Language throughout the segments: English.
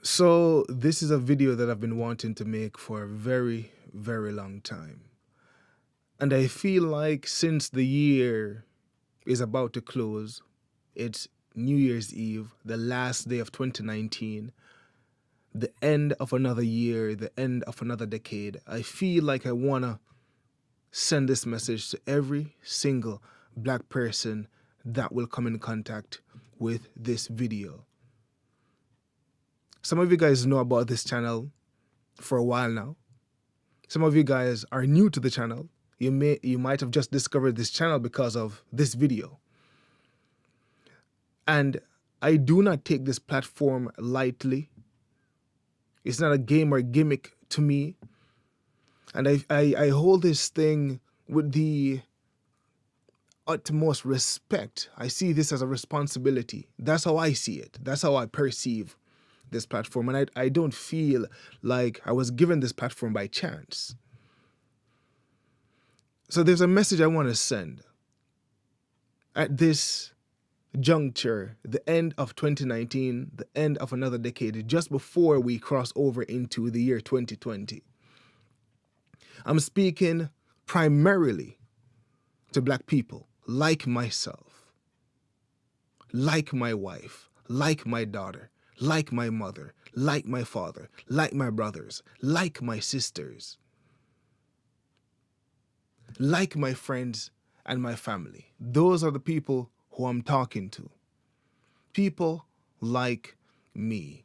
So this is a video that I've been wanting to make for a very, very long time. And I feel like since the year is about to close, it's New Year's Eve, the last day of 2019, the end of another year, the end of another decade. I feel like I want to send this message to every single black person that will come in contact with this video. Some of you guys know about this channel for a while now. Some of you guys are new to the channel. You might have just discovered this channel because of this video. And I do not take this platform lightly. It's not a game or a gimmick to me. And I hold this thing with the utmost respect. I see this as a responsibility. That's how I see it. That's how I perceive this platform. And I don't feel like I was given this platform by chance. So there's a message I want to send. At this juncture, the end of 2019, the end of another decade, just before we cross over into the year 2020. I'm speaking primarily to black people like myself, like my wife, like my daughter, like my mother, like my father, like my brothers, like my sisters, like my friends and my family. Those are the people who I'm talking to. People like me.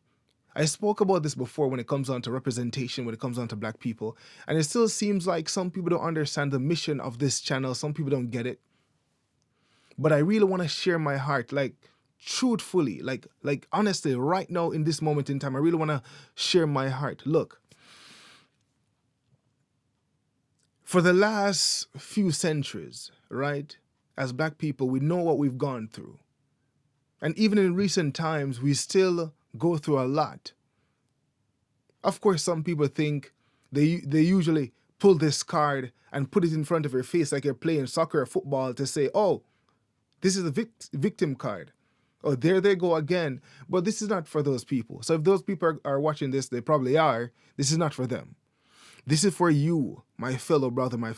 I spoke about this before when it comes on to representation, when it comes on to black people, and it still seems like some people don't understand the mission of this channel. Some people don't get it. But I really want to share my heart, like truthfully, like honestly, right now in this moment in time, I really want to share my heart. Look, for the last few centuries, right, as black people, we know what we've gone through. And even in recent times, we still go through a lot. Of course, some people think they usually pull this card and put it in front of your face like you're playing soccer or football to say, oh, this is a victim card. Oh, there they go again. But this is not for those people. So if those people are watching this, they probably are. This is not for them. This is for you, my fellow brother, my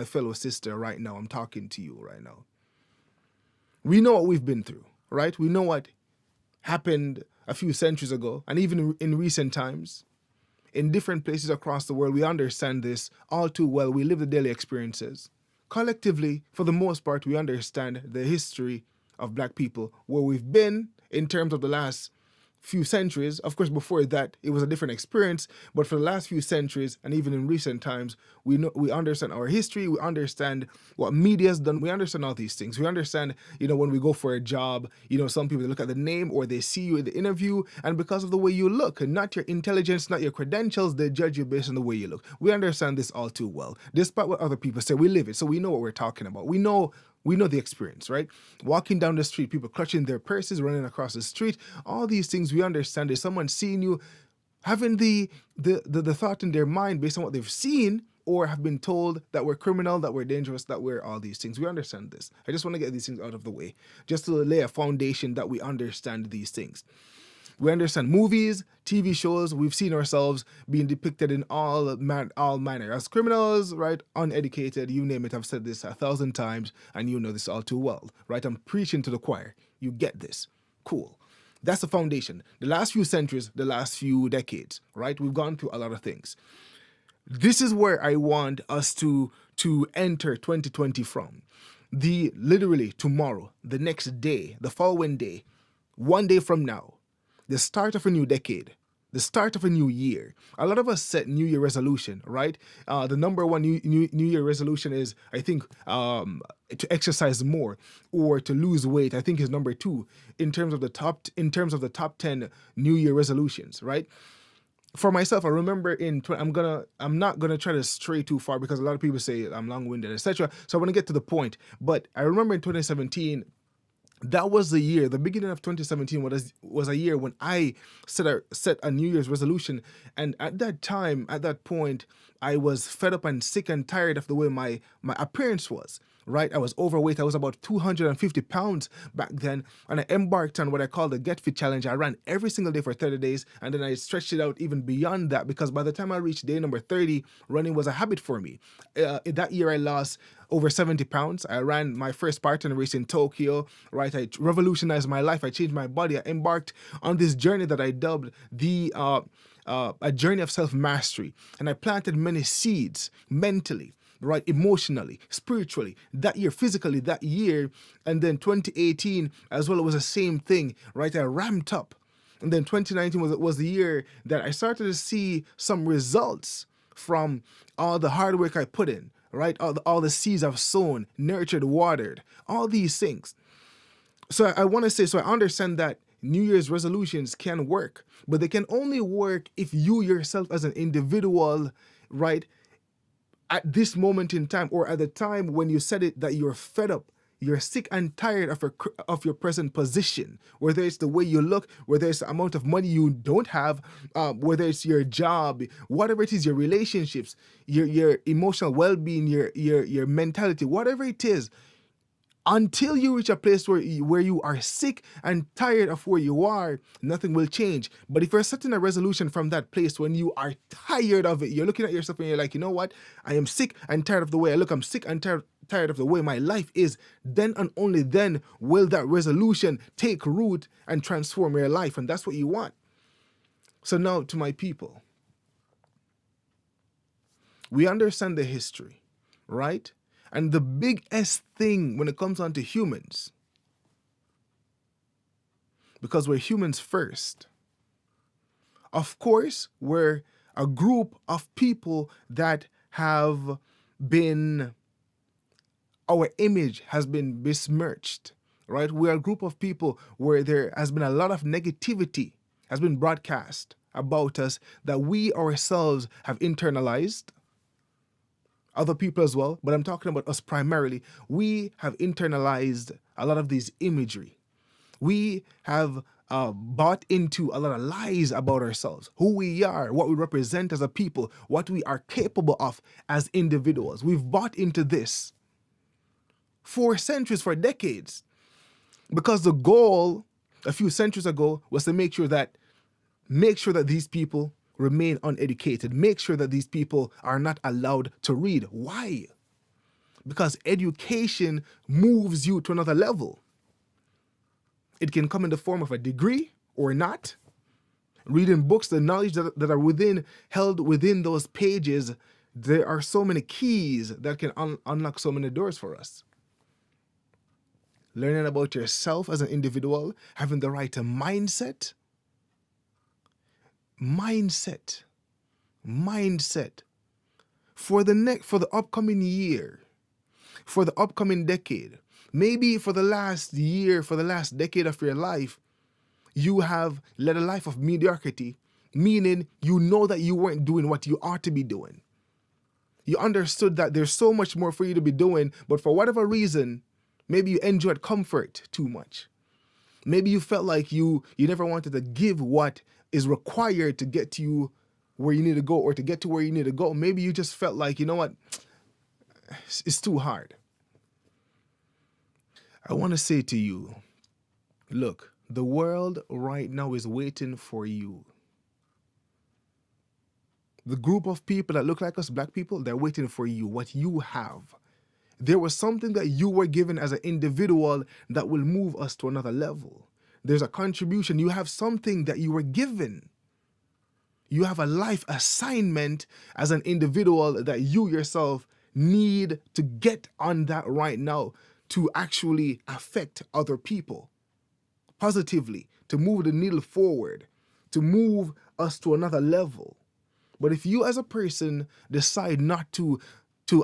fellow sister right now. I'm talking to you right now. We know what we've been through, right? We know what happened a few centuries ago, and even in recent times. In different places across the world, we understand this all too well. We live the daily experiences. Collectively, for the most part, we understand the history of black people, where we've been in terms of the last few centuries. Of course, before that, it was a different experience, but for the last few centuries, and even in recent times, we understand our history, we understand what media's done, we understand all these things. We understand, when we go for a job, some people look at the name or they see you in the interview, and because of the way you look, and not your intelligence, not your credentials, they judge you based on the way you look. We understand this all too well. Despite what other people say, we live it, so we know what we're talking about. We know the experience, right? Walking down the street, people clutching their purses, running across the street, all these things we understand. Is someone seeing you, having the thought in their mind based on what they've seen or have been told that we're criminal, that we're dangerous, that we're all these things. We understand this. I just want to get these things out of the way, just to lay a foundation that we understand these things. We understand movies, TV shows, we've seen ourselves being depicted in all manner as criminals, right? Uneducated, you name it. I've said this 1,000 times and you know this all too well, right? I'm preaching to the choir. You get this. Cool. That's the foundation. The last few centuries, the last few decades, right? We've gone through a lot of things. This is where I want us to enter 2020 from. Literally tomorrow, the next day, the following day, one day from now, the start of a new decade, the start of a new year. A lot of us set New Year resolution, right? The number one New Year resolution is, I think, to exercise more or to lose weight. I think is number 2 in terms of the top 10 New Year resolutions, right? For myself, I remember I'm not gonna try to stray too far because a lot of people say I'm long-winded, etc. So I want to get to the point. But I remember in 2017. That was the year, the beginning of 2017 was a year when I set a New Year's resolution. And at that point, I was fed up and sick and tired of the way my appearance was, right? I was overweight. I was about 250 pounds back then. And I embarked on what I call the Get Fit Challenge. I ran every single day for 30 days. And then I stretched it out even beyond that, because by the time I reached day number 30, running was a habit for me. In that year, I lost over 70 pounds. I ran my first Spartan race in Tokyo, right? I revolutionized my life. I changed my body. I embarked on this journey that I dubbed a journey of self-mastery. And I planted many seeds mentally, right, emotionally, spiritually, that year, physically, that year. And then 2018 as well, it was the same thing, right? I ramped up. And then 2019 was the year that I started to see some results from all the hard work I put in, right? All the seeds I've sown, nurtured, watered, all these things. So I want to say, so I understand that New Year's resolutions can work, but they can only work if you yourself as an individual, right, at this moment in time, or at the time when you said it, that you're fed up, you're sick and tired of your present position, whether it's the way you look, whether it's the amount of money you don't have, whether it's your job, whatever it is, your relationships, your emotional well-being, your mentality, whatever it is, until you reach a place where you are sick and tired of where you are, nothing will change. But if you're setting a resolution from that place when you are tired of it, you're looking at yourself and you're like, you know what? I am sick and tired of the way I look. I'm sick and tired of the way my life is. Then and only then will that resolution take root and transform your life. And that's what you want. So now to my people, we understand the history, right? And the biggest thing when it comes on to humans, because we're humans first, of course, we're a group of people that have been, our image has been besmirched, right? We're a group of people where there has been a lot of negativity has been broadcast about us that we ourselves have internalized. Other people as well, but I'm talking about us primarily. We have internalized a lot of these imagery. We have bought into a lot of lies about ourselves, who we are, what we represent as a people, what we are capable of as individuals. We've bought into this for centuries, for decades, because the goal a few centuries ago was to make sure that these people remain uneducated. Make sure that these people are not allowed to read. Why? Because education moves you to another level. It can come in the form of a degree or not. Reading books, the knowledge that are held within those pages, there are so many keys that can unlock so many doors for us. Learning about yourself as an individual, having the right mindset, for the upcoming year, for the upcoming decade, maybe for the last year, for the last decade of your life, you have led a life of mediocrity, meaning you know that you weren't doing what you ought to be doing. You understood that there's so much more for you to be doing, but for whatever reason, maybe you enjoyed comfort too much. Maybe you felt like you never wanted to give what is required to get to you where you need to go, or to get to where you need to go. Maybe you just felt like, you know what, it's too hard. I want to say to you, look, the world right now is waiting for you. The group of people that look like us, black people, they're waiting for you, what you have. There was something that you were given as an individual that will move us to another level. There's a contribution. You have something that you were given. You have a life assignment as an individual that you yourself need to get on that right now to actually affect other people positively, to move the needle forward, to move us to another level. But if you as a person decide not to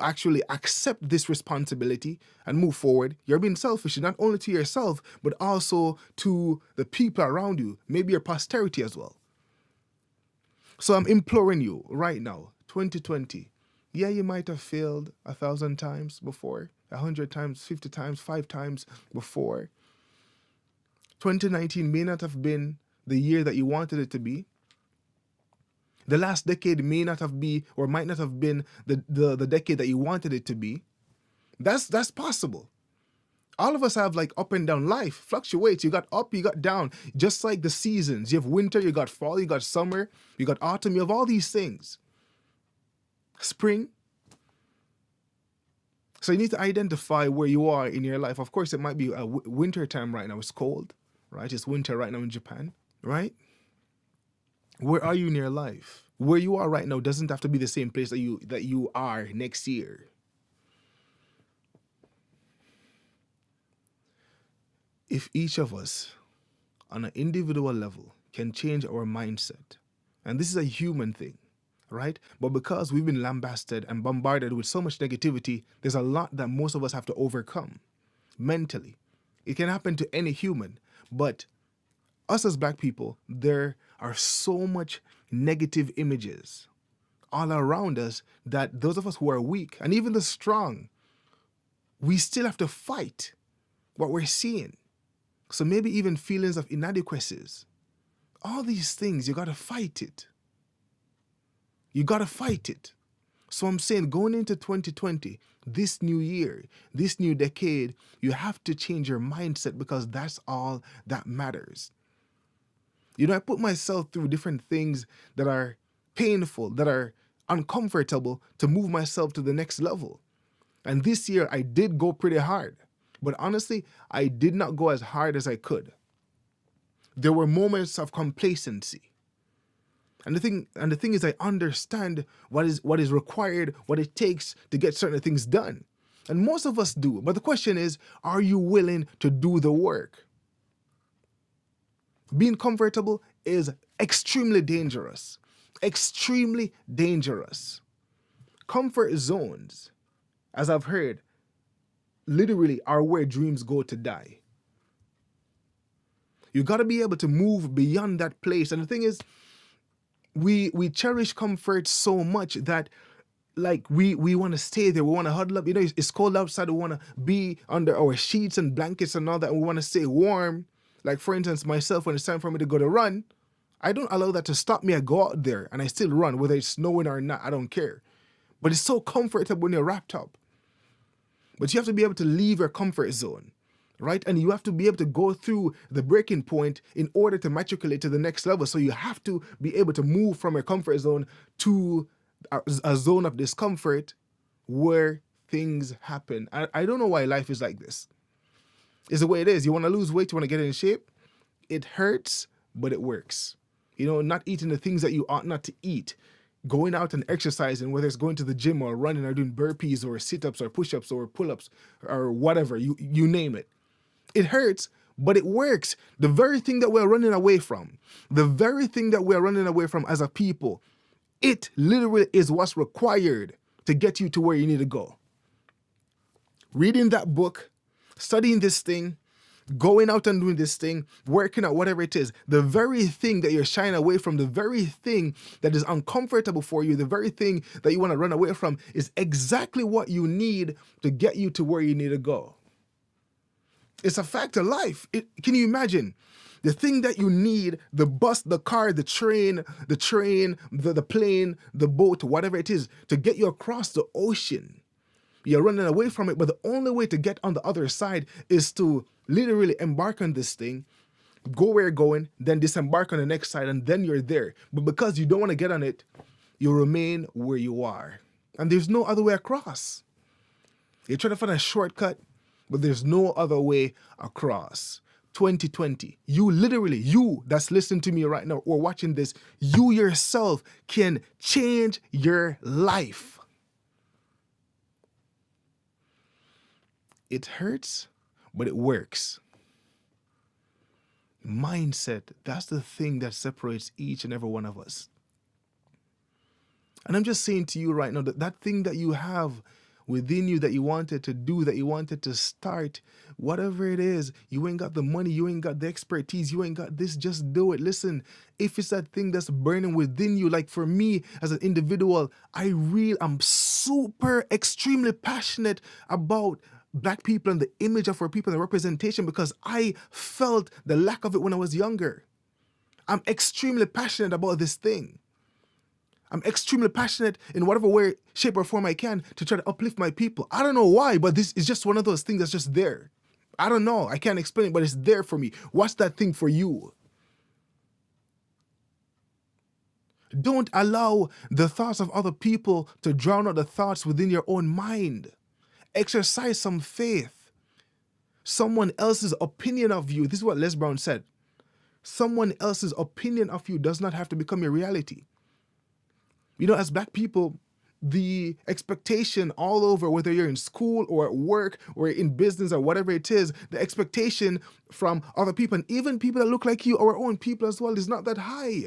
actually accept this responsibility and move forward, you're being selfish, not only to yourself, but also to the people around you, maybe your posterity as well. So I'm imploring you right now, 2020, yeah, you might have failed 1,000 times before, 100 times, 50 times, 5 times before. 2019 may not have been the year that you wanted it to be. The last decade may not have been, or might not have been the decade that you wanted it to be. That's possible. All of us have like up and down. Life fluctuates. You got up, you got down. Just like the seasons. You have winter, you got fall, you got summer, you got autumn, you have all these things. Spring. So you need to identify where you are in your life. Of course, it might be a winter time right now. It's cold, right? It's winter right now in Japan, right? Where are you in your life? Where you are right now doesn't have to be the same place that you are next year. If each of us, on an individual level, can change our mindset, and this is a human thing, right? But because we've been lambasted and bombarded with so much negativity, there's a lot that most of us have to overcome mentally. It can happen to any human, but us as Black people, there are so much negative images all around us that those of us who are weak, and even the strong, we still have to fight what we're seeing. So maybe even feelings of inadequacies. All these things, you got to fight it. You got to fight it. So I'm saying going into 2020, this new year, this new decade, you have to change your mindset because that's all that matters. You know, I put myself through different things that are painful, that are uncomfortable to move myself to the next level. And this year I did go pretty hard. But honestly, I did not go as hard as I could. There were moments of complacency. And the thing is, I understand what is required, what it takes to get certain things done. And most of us do. But the question is, are you willing to do the work? Being comfortable is extremely dangerous. Extremely dangerous. Comfort zones, as I've heard, literally are where dreams go to die. You got to be able to move beyond that place. And the thing is, we cherish comfort so much that like we want to stay there. We want to huddle up. You know, it's cold outside. We want to be under our sheets and blankets and all that. And we want to stay warm. Like for instance, myself, when it's time for me to go to run, I don't allow that to stop me. I go out there and I still run, whether it's snowing or not. I don't care. But it's so comfortable when you're wrapped up. But you have to be able to leave your comfort zone, right? And you have to be able to go through the breaking point in order to matriculate to the next level. So you have to be able to move from your comfort zone to a zone of discomfort where things happen. I don't know why life is like this. It's the way it is. You want to lose weight, you want to get in shape. It hurts, but it works. You know, not eating the things that you ought not to eat. Going out and exercising, whether it's going to the gym or running or doing burpees or sit-ups or push-ups or pull-ups or whatever, you name it. It hurts, but it works. The very thing that we're running away from, as a people, it literally is what's required to get you to where you need to go. Reading that book, studying this thing, going out and doing this thing, working out, whatever it is, the very thing that you're shying away from, the very thing that is uncomfortable for you, the very thing that you want to run away from is exactly what you need to get you to where you need to go. It's a fact of life. Can you imagine? The thing that you need, the bus, the car, the train, the plane, the boat, whatever it is, to get you across the ocean. You're running away from it, but the only way to get on the other side is to literally embark on this thing, go where you're going, then disembark on the next side, and then you're there. But because you don't want to get on it, you remain where you are. And there's no other way across. You're trying to find a shortcut, but there's no other way across. 2020, you that's listening to me right now or watching this, you yourself can change your life. It hurts, but it works. Mindset, that's the thing that separates each and every one of us. And I'm just saying to you right now that thing that you have within you that you wanted to do, that you wanted to start, whatever it is, you ain't got the money, you ain't got the expertise, you ain't got this, just do it. Listen, if it's that thing that's burning within you, like for me as an individual, I'm super, extremely passionate about Black people and the image of our people and the representation because I felt the lack of it when I was younger. I'm extremely passionate about this thing. I'm extremely passionate in whatever way, shape, or form I can to try to uplift my people. I don't know why, but this is just one of those things that's just there. I don't know. I can't explain it, but it's there for me. What's that thing for you? Don't allow the thoughts of other people to drown out the thoughts within your own mind. Exercise some faith. Someone else's opinion of you, this is what Les Brown said. Someone else's opinion of you does not have to become your reality. You know, as Black people, the expectation all over, whether you're in school or at work or in business or whatever it is, the expectation from other people, and even people that look like you, our own people as well, is not that high.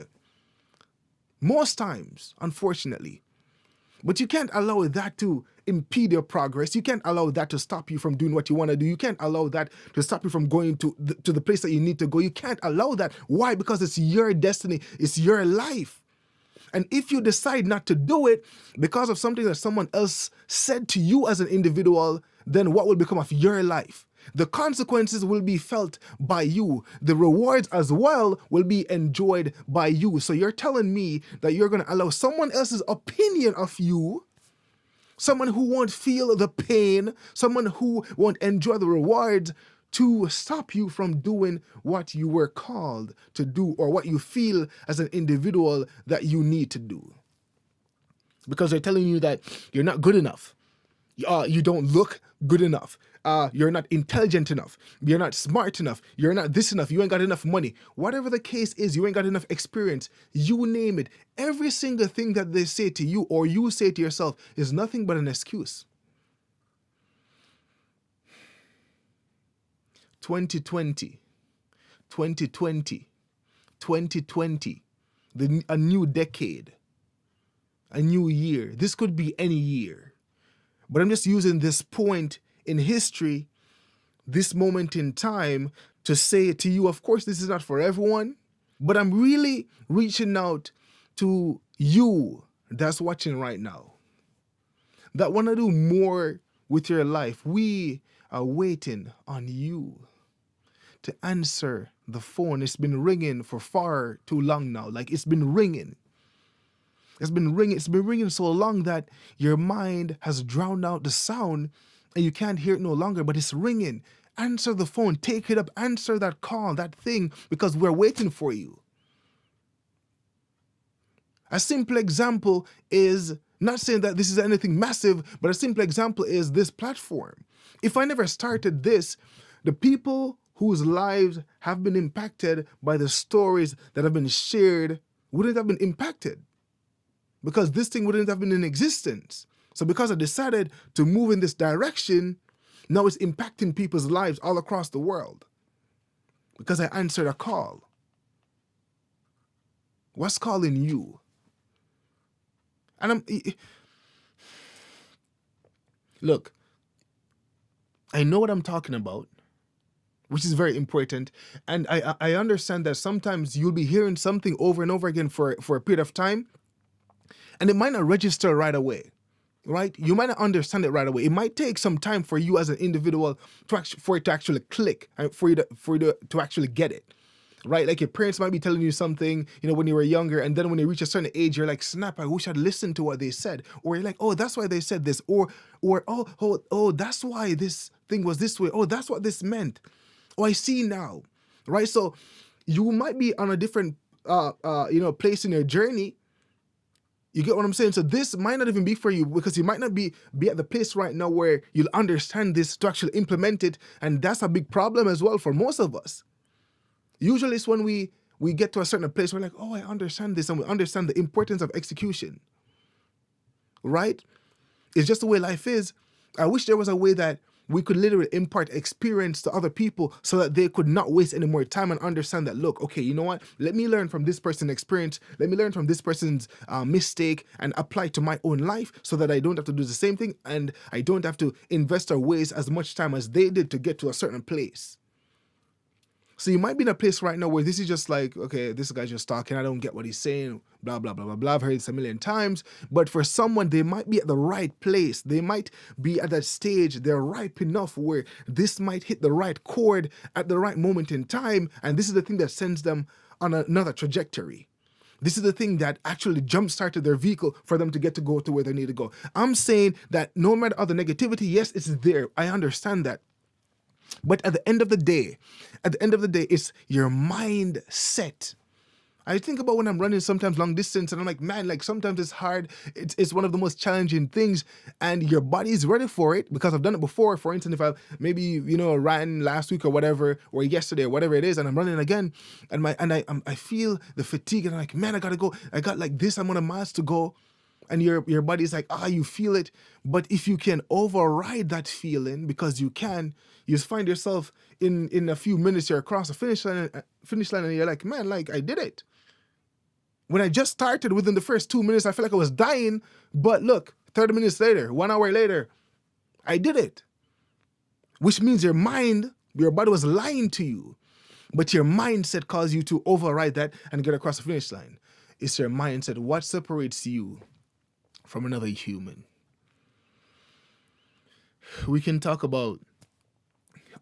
Most times, unfortunately. But you can't allow that to impede your progress. You can't allow that to stop you from doing what you want to do. You can't allow that to stop you from going to the place that you need to go. You can't allow that. Why? Because it's your destiny. It's your life. And if you decide not to do it because of something that someone else said to you as an individual, then what will become of your life? The consequences will be felt by you. The rewards as well will be enjoyed by you. So you're telling me that you're going to allow someone else's opinion of you, someone who won't feel the pain, someone who won't enjoy the rewards, to stop you from doing what you were called to do or what you feel as an individual that you need to do. Because they're telling you that you're not good enough. You don't look good enough. You're not intelligent enough. You're not smart enough. You're not this enough. You ain't got enough money. Whatever the case is, you ain't got enough experience. You name it. Every single thing that they say to you or you say to yourself is nothing but an excuse. 2020, 2020, 2020, a new decade, a new year. This could be any year. But I'm just using this point in history, this moment in time, to say to you, of course, this is not for everyone, but I'm really reaching out to you that's watching right now, that want to do more with your life. We are waiting on you to answer the phone. It's been ringing for far too long now. Like, it's been ringing. It's been ringing so long that your mind has drowned out the sound and you can't hear it no longer, but it's ringing. Answer the phone, take it up, answer that call, that thing, because we're waiting for you. A simple example is, not saying that this is anything massive, but a simple example is this platform. If I never started this, the people whose lives have been impacted by the stories that have been shared wouldn't have been impacted, because this thing wouldn't have been in existence. So because I decided to move in this direction, now it's impacting people's lives all across the world because I answered a call. What's calling you? And look, I know what I'm talking about, which is very important. And I understand that sometimes you'll be hearing something over and over again for a period of time, and it might not register right away, right? You might not understand it right away. It might take some time for you as an individual for it to actually click, and for you to actually get it, right? Like, your parents might be telling you something, when you were younger, and then when you reach a certain age, you're like, snap, I wish I'd listened to what they said. Or you're like, oh, that's why they said this. Or oh, that's why this thing was this way. Oh, that's what this meant. Oh, I see now, right? So you might be on a different, place in your journey. You get what I'm saying? So this might not even be for you, because you might not be at the place right now where you'll understand this to actually implement it. And that's a big problem as well for most of us. Usually it's when we get to a certain place, we're like, oh, I understand this, and we understand the importance of execution, right? It's just the way life is. I wish there was a way that we could literally impart experience to other people so that they could not waste any more time and understand that, look, okay, you know what? Let me learn from this person's experience. Let me learn from this person's mistake and apply it to my own life so that I don't have to do the same thing and I don't have to invest or waste as much time as they did to get to a certain place. So you might be in a place right now where this is just like, okay, this guy's just talking, I don't get what he's saying, blah, blah, blah, blah, blah. I've heard this a million times. But for someone, they might be at the right place. They might be at that stage. They're ripe enough where this might hit the right chord at the right moment in time. And this is the thing that sends them on another trajectory. This is the thing that actually jump-started their vehicle for them to get to go to where they need to go. I'm saying that no matter all the negativity, yes, it's there. I understand that. But at the end of the day, it's your mindset. I think about when I'm running sometimes long distance and I'm like, man, like sometimes it's hard. It's one of the most challenging things and your body is ready for it because I've done it before. For instance, if I maybe, ran last week or whatever, or yesterday or whatever it is, and I'm running again and I feel the fatigue and I'm like, man, I gotta go. I got like this amount of miles to go. And your body's like, you feel it. But if you can override that feeling, because you can, you just find yourself in a few minutes, you're across the finish line and you're like, man, like I did it. When I just started, within the first 2 minutes, I felt like I was dying. But look, 30 minutes later, 1 hour later, I did it. Which means your body was lying to you. But your mindset caused you to override that and get across the finish line. It's your mindset. What separates you from another human? We can talk about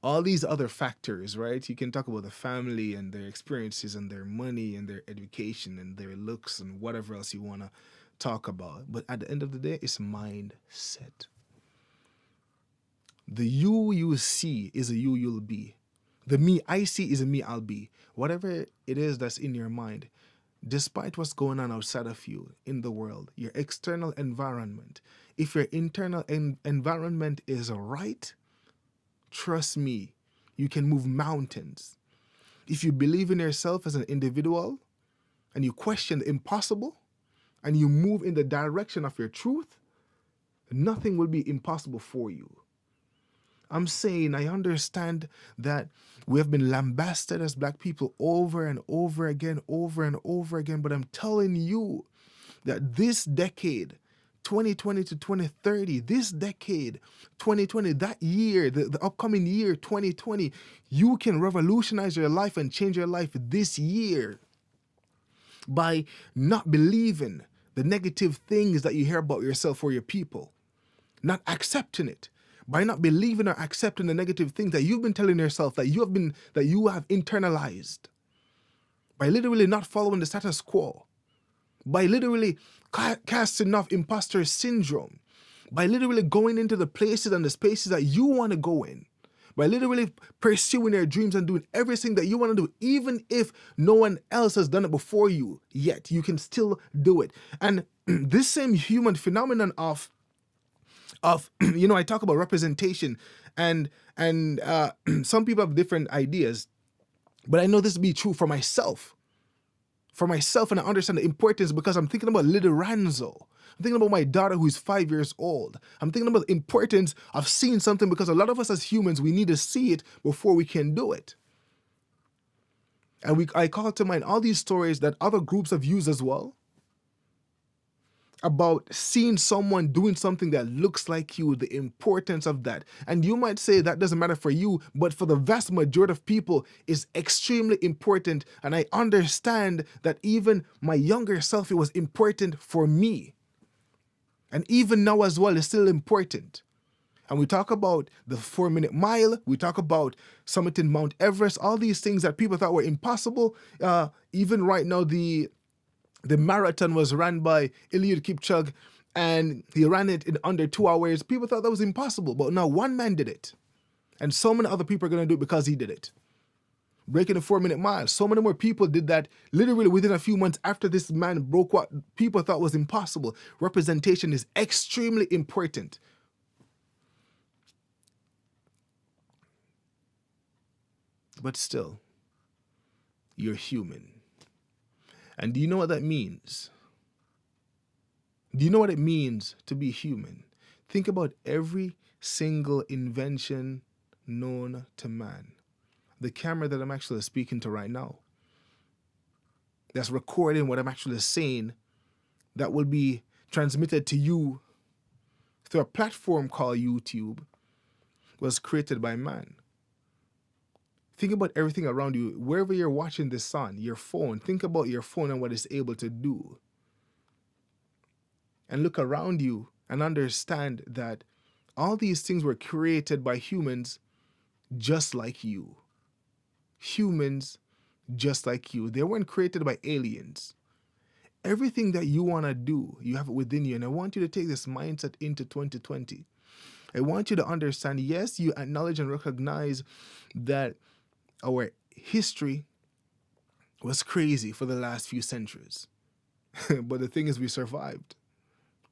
all these other factors, right? You can talk about the family and their experiences and their money and their education and their looks and whatever else you want to talk about. But at the end of the day, it's mindset. The you see is a you you'll be. The me I see is a me I'll be. Whatever it is that's in your mind, despite what's going on outside of you in the world, your external environment, if your internal environment is right, trust me, you can move mountains. If you believe in yourself as an individual and you question the impossible and you move in the direction of your truth, nothing will be impossible for you. I'm saying I understand that we have been lambasted as Black people over and over again, but I'm telling you that this decade, 2020 to 2030, this decade, 2020, that year, the upcoming year, 2020, you can revolutionize your life and change your life this year by not believing the negative things that you hear about yourself or your people, not accepting it. By not believing or accepting the negative things that you've been telling yourself, that you have internalized, by literally not following the status quo, by literally casting off imposter syndrome, by literally going into the places and the spaces that you want to go in, by literally pursuing your dreams and doing everything that you want to do, even if no one else has done it before you yet, you can still do it. And this same human phenomenon of I talk about representation and some people have different ideas, but I know this to be true for myself, and I understand the importance because I'm thinking about little Ranzo. I'm thinking about my daughter who's 5 years old. I'm thinking about the importance of seeing something because a lot of us as humans, we need to see it before we can do it. And I call to mind all these stories that other groups have used as well, about seeing someone doing something that looks like you, the importance of that. And you might say that doesn't matter for you, but for the vast majority of people, it's extremely important. And I understand that even my younger self, it was important for me. And even now as well, it's still important. And we talk about the 4-minute mile, we talk about summiting Mount Everest, all these things that people thought were impossible. Even right now, the marathon was ran by Eliud Kipchoge, and he ran it in under 2 hours. People thought that was impossible, but now one man did it. And so many other people are going to do it because he did it. Breaking the 4-minute mile. So many more people did that literally within a few months after this man broke what people thought was impossible. Representation is extremely important. But still, you're human. And do you know what that means? Do you know what it means to be human? Think about every single invention known to man. The camera that I'm actually speaking to right now, that's recording what I'm actually saying, that will be transmitted to you through a platform called YouTube, was created by man. Think about everything around you, wherever you're watching this on, your phone. Think about your phone and what it's able to do. And look around you and understand that all these things were created by humans just like you. Humans just like you. They weren't created by aliens. Everything that you want to do, you have it within you. And I want you to take this mindset into 2020. I want you to understand, yes, you acknowledge and recognize that our history was crazy for the last few centuries. But the thing is, we survived.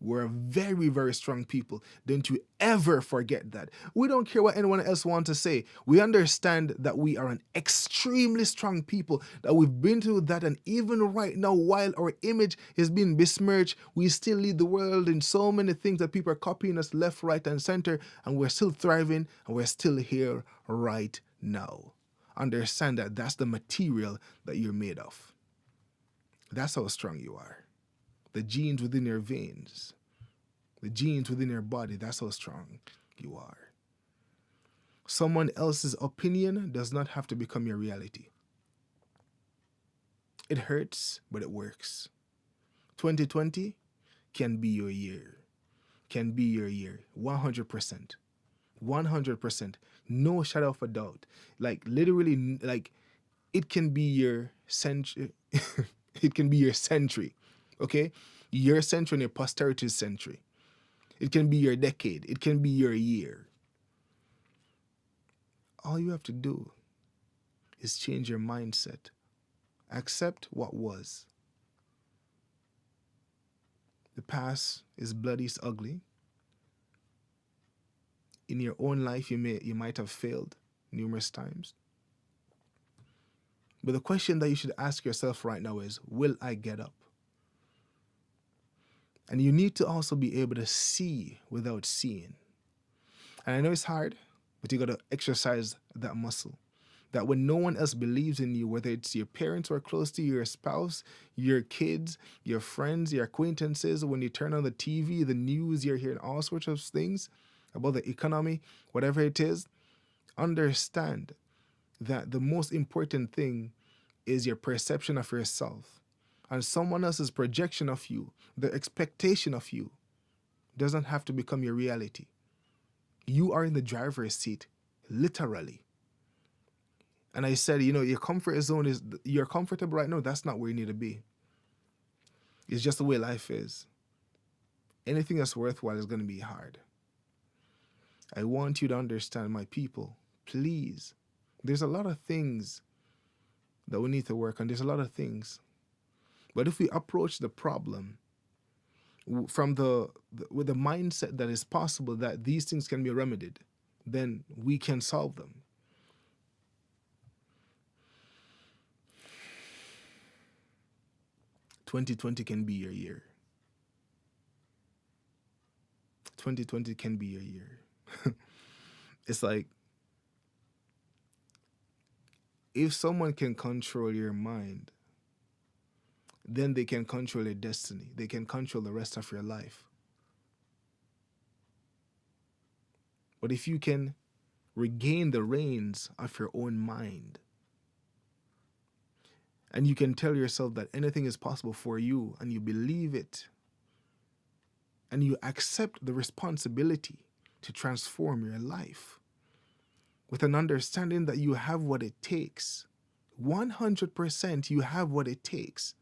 We're a very, very strong people. Don't you ever forget that. We don't care what anyone else wants to say. We understand that we are an extremely strong people, that we've been through that. And even right now, while our image is being besmirched, we still lead the world in so many things that people are copying us left, right, and center. And we're still thriving, and we're still here right now. Understand that that's the material that you're made of. That's how strong you are. The genes within your veins, the genes within your body, that's how strong you are. Someone else's opinion does not have to become your reality. It hurts, but it works. 2020 can be your year. Can be your year. 100%. 100%. No shadow of a doubt. Like literally, like it can be your century. It can be your century. Okay? Your century and your posterity's century. It can be your decade. It can be your year. All you have to do is change your mindset. Accept what was. The past is bloody, it's ugly. In your own life, you might have failed numerous times. But the question that you should ask yourself right now is, will I get up? And you need to also be able to see without seeing. And I know it's hard, but you got to exercise that muscle. That when no one else believes in you, whether it's your parents who are close to you, your spouse, your kids, your friends, your acquaintances, when you turn on the TV, the news, you're hearing all sorts of things about the economy, whatever it is, understand that the most important thing is your perception of yourself. And someone else's projection of you, the expectation of you, doesn't have to become your reality. You are in the driver's seat, literally. And I said, your comfort zone is, you're comfortable right now, that's not where you need to be. It's just the way life is. Anything that's worthwhile is going to be hard. I want you to understand, my people, please, there's a lot of things that we need to work on. There's a lot of things. But if we approach the problem from with the mindset that it's possible that these things can be remedied, then we can solve them. "2020 can be your year. 2020 can be your year." It's like, if someone can control your mind, then they can control your destiny. They can control the rest of your life. But if you can regain the reins of your own mind, and you can tell yourself that anything is possible for you, and you believe it, and you accept the responsibility to transform your life, with an understanding that you have what it takes, 100% you have what it takes.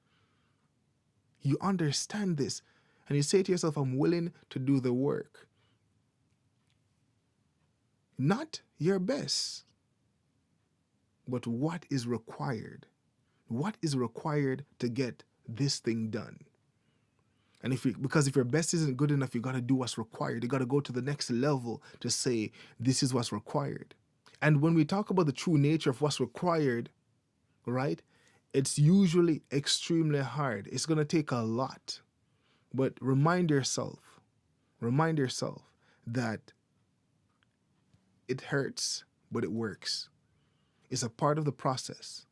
You understand this, and you say to yourself, I'm willing to do the work. Not your best, but what is required. What is required to get this thing done? And because if your best isn't good enough, you got to do what's required. You got to go to the next level to say, this is what's required. And when we talk about the true nature of what's required, right, it's usually extremely hard. It's going to take a lot. But remind yourself that it hurts, but it works. It's a part of the process.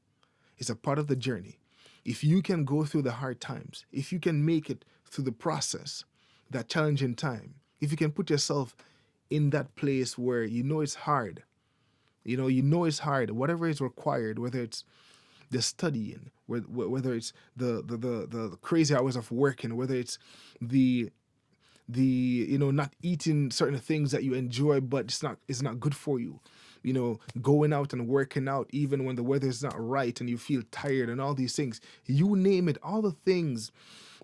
It's a part of the journey. If you can go through the hard times, if you can make it through the process, that challenging time, if you can put yourself in that place where it's hard, it's hard, whatever is required, whether it's the studying, whether it's the crazy hours of working, whether it's the not eating certain things that you enjoy, but it's not good for you. Going out and working out even when the weather is not right and you feel tired and all these things. You name it, all the things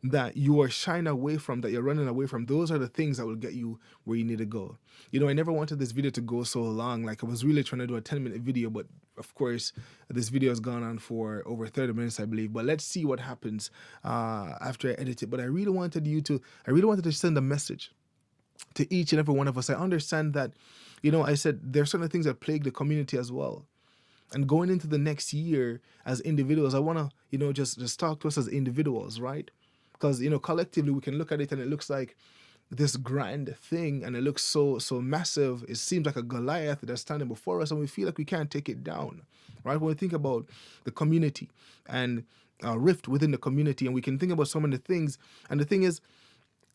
that you are shying away from, that you're running away from, those are the things that will get you where you need to go. You know, I never wanted this video to go so long. Like, I was really trying to do a 10-minute video, but of course, this video has gone on for over 30 minutes, I believe. But let's see what happens after I edit it. But I really wanted to send a message to each and every one of us. I understand that, you know, I said there are certain things that plague the community as well. And going into the next year as individuals, I want to, you know, just talk to us as individuals, right? Because, you know, collectively we can look at it and it looks like this grand thing and it looks so massive. It seems like a Goliath that's standing before us and we feel like we can't take it down, right? When we think about the community and a rift within the community, and we can think about so many things. And the thing is,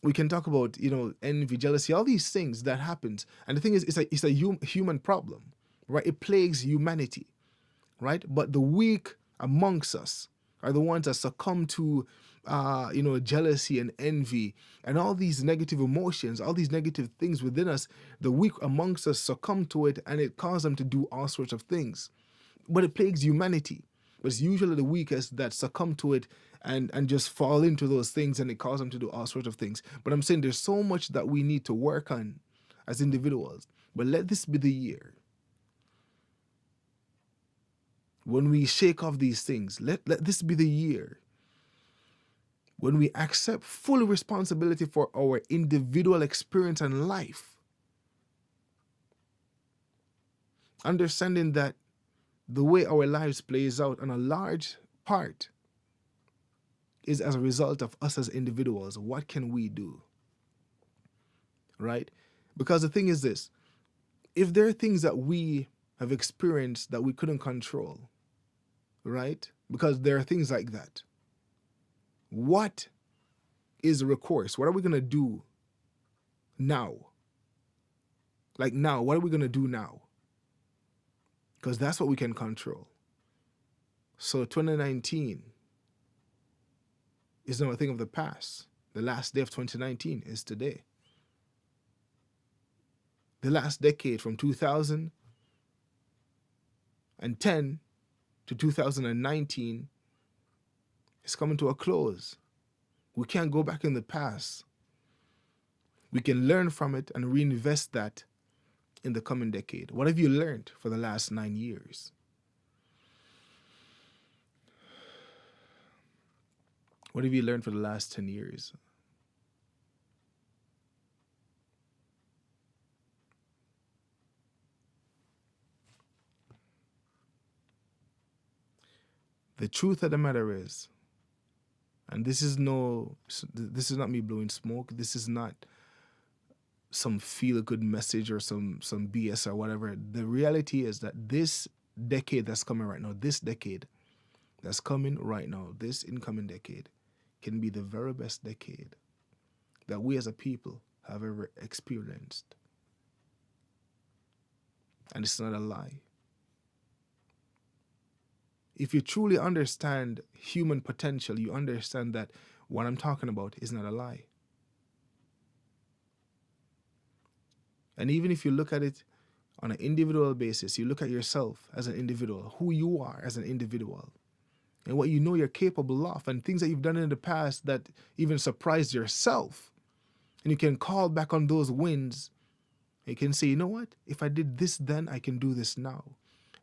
we can talk about, you know, envy, jealousy, all these things that happens. And the thing is, it's a human problem, right? It plagues humanity, right? But the weak amongst us are the ones that succumb to, you know, jealousy and envy and all these negative emotions, all these negative things within us. The weak amongst us succumb to it, and it causes them to do all sorts of things. But it plagues humanity. But it's usually the weakest that succumb to it and just fall into those things, and it causes them to do all sorts of things. But I'm saying there's so much that we need to work on as individuals. But let this be the year when we shake off these things. Let this be the year when we accept full responsibility for our individual experience and life. Understanding that the way our lives plays out on a large part is as a result of us as individuals. What can we do? Right? Because the thing is this, if there are things that we have experienced that we couldn't control, right? Because there are things like that. What is the recourse? What are we going to do now? Like now, what are we going to do now? Because that's what we can control. So 2019 is now a thing of the past. The last day of 2019 is today. The last decade from 2010 to 2019 is coming to a close. We can't go back in the past. We can learn from it and reinvest that in the coming decade. What have you learned for the last 9 years? What have you learned for the last 10 years? The truth of the matter is, and this is not me blowing smoke. This is not some feel-good message or some BS or whatever. The reality is that this decade that's coming right now, this incoming decade, can be the very best decade that we as a people have ever experienced. And it's not a lie. If you truly understand human potential, you understand that what I'm talking about is not a lie. And even if you look at it on an individual basis, you look at yourself as an individual, who you are as an individual, and what you know you're capable of, and things that you've done in the past that even surprised yourself. And you can call back on those wins. You can say, you know what? If I did this then, I can do this now.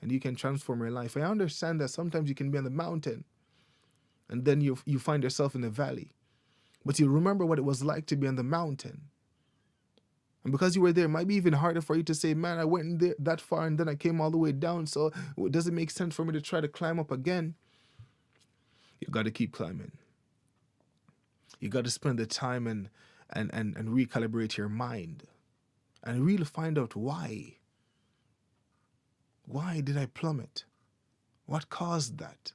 And you can transform your life. I understand that sometimes you can be on the mountain and then you find yourself in the valley. But you remember what it was like to be on the mountain. And because you were there, it might be even harder for you to say, man, I went there that far and then I came all the way down. So does it make sense for me to try to climb up again? You got to keep climbing. You got to spend the time and recalibrate your mind and really find out why. Why did I plummet? What caused that?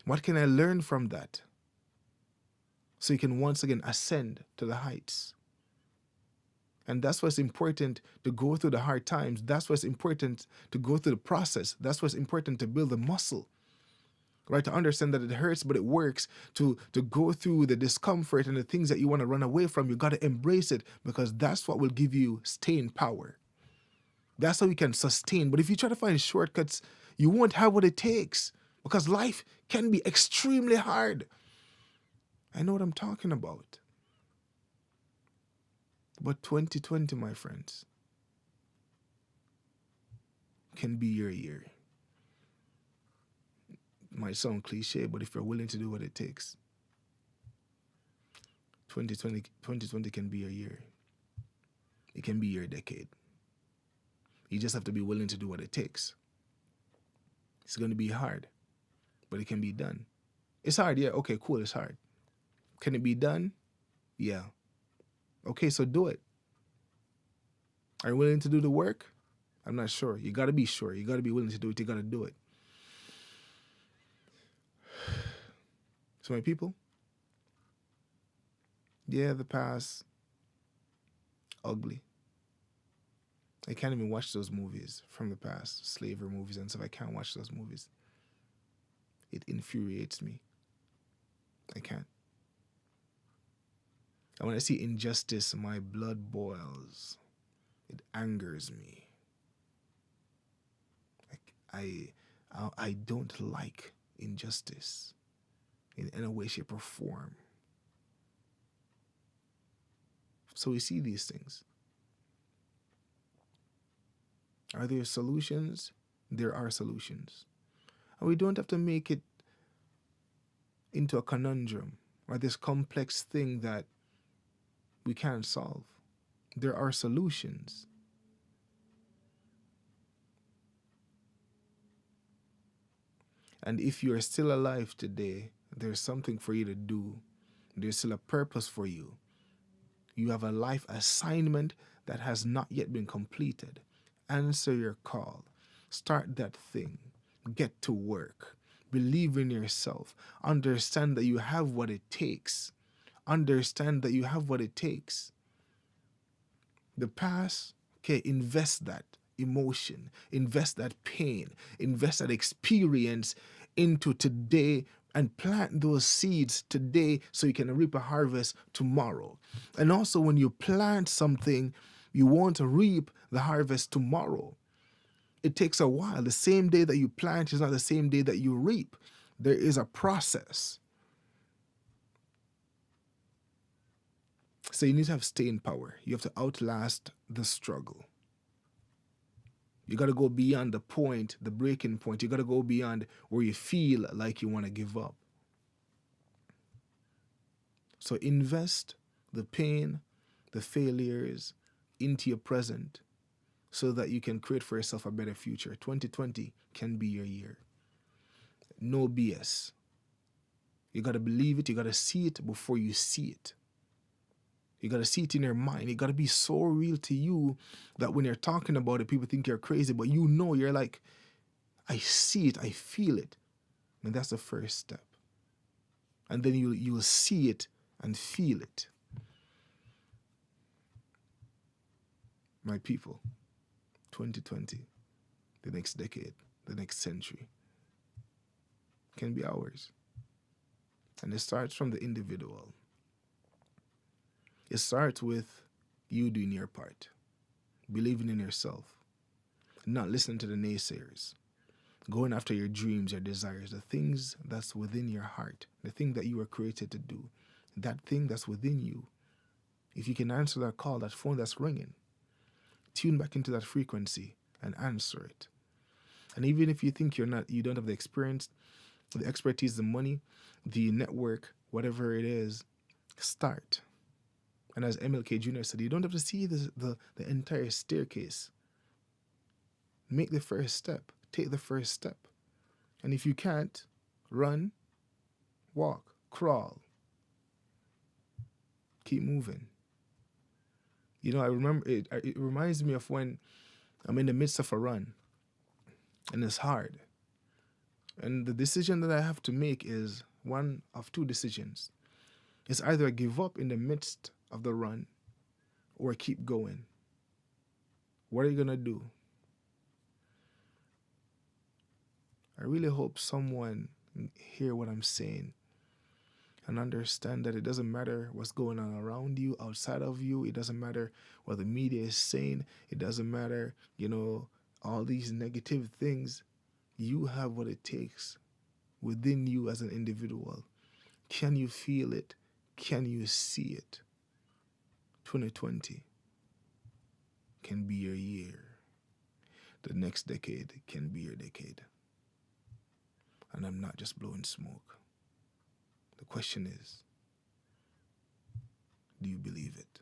What can I learn from that? So you can once again ascend to the heights. And that's why it's important to go through the hard times. That's why it's important to go through the process. That's why it's important to build the muscle. Right, to understand that it hurts, but it works. To go through the discomfort and the things that you want to run away from, you got to embrace it, because that's what will give you staying power. That's how you can sustain. But if you try to find shortcuts, you won't have what it takes, because life can be extremely hard. I know what I'm talking about. But 2020, my friends, can be your year. Might sound cliche, but if you're willing to do what it takes, 2020 can be your year. It can be your decade. You just have to be willing to do what it takes. It's going to be hard, but it can be done. It's hard, yeah. Okay, cool, it's hard. Can it be done? Yeah. Okay, so do it. Are you willing to do the work? I'm not sure. You got to be sure. You got to be willing to do it. You got to do it. So, my people, yeah, the past, ugly. I can't even watch those movies from the past, slavery movies and stuff. I can't watch those movies. It infuriates me. I can't. And when I see injustice, my blood boils. It angers me. I don't like injustice in any way, shape, or form. So we see these things. Are there solutions? There are solutions. And we don't have to make it into a conundrum or this complex thing that we can't solve. There are solutions. And if you are still alive today, there's something for you to do. There's still a purpose for you. You have a life assignment that has not yet been completed. Answer your call. Start that thing. Get to work. Believe in yourself. Understand that you have what it takes. Understand that you have what it takes. The past, okay, invest that emotion, invest that pain, invest that experience into today and plant those seeds today so you can reap a harvest tomorrow. And also, when you plant something, you want to reap the harvest tomorrow. It takes a while. The same day that you plant is not the same day that you reap. There is a process. So you need to have staying power. You have to outlast the struggle. You got to go beyond the point, the breaking point. You got to go beyond where you feel like you want to give up. So invest the pain, the failures into your present so that you can create for yourself a better future. 2020 can be your year. No BS. You got to believe it. You got to see it before you see it. You got to see it in your mind. It got to be so real to you that when you're talking about it, people think you're crazy, but you know, you're like, I see it, I feel it. And that's the first step. And then you'll see it and feel it. My people, 2020, the next decade, the next century, can be ours. And it starts from the individual. It starts with you doing your part, believing in yourself, not listening to the naysayers, going after your dreams, your desires, the things that's within your heart, the thing that you were created to do, that thing that's within you. If you can answer that call, that phone that's ringing, tune back into that frequency and answer it. And even if you think you don't have the experience, the expertise, the money, the network, whatever it is, start. And as MLK Jr. said, you don't have to see the entire staircase. Make the first step. Take the first step. And if you can't, run, walk, crawl. Keep moving. You know, I remember it reminds me of when I'm in the midst of a run and it's hard. And the decision that I have to make is one of two decisions. It's either I give up in the midst of the run or keep going. What are you going to do? I really hope someone hear what I'm saying and understand that it doesn't matter what's going on around you, outside of you. It doesn't matter what the media is saying. It doesn't matter, all these negative things. You have what it takes within you as an individual. Can you feel it? Can you see it? 2020 can be your year. The next decade can be your decade. And I'm not just blowing smoke. The question is, do you believe it?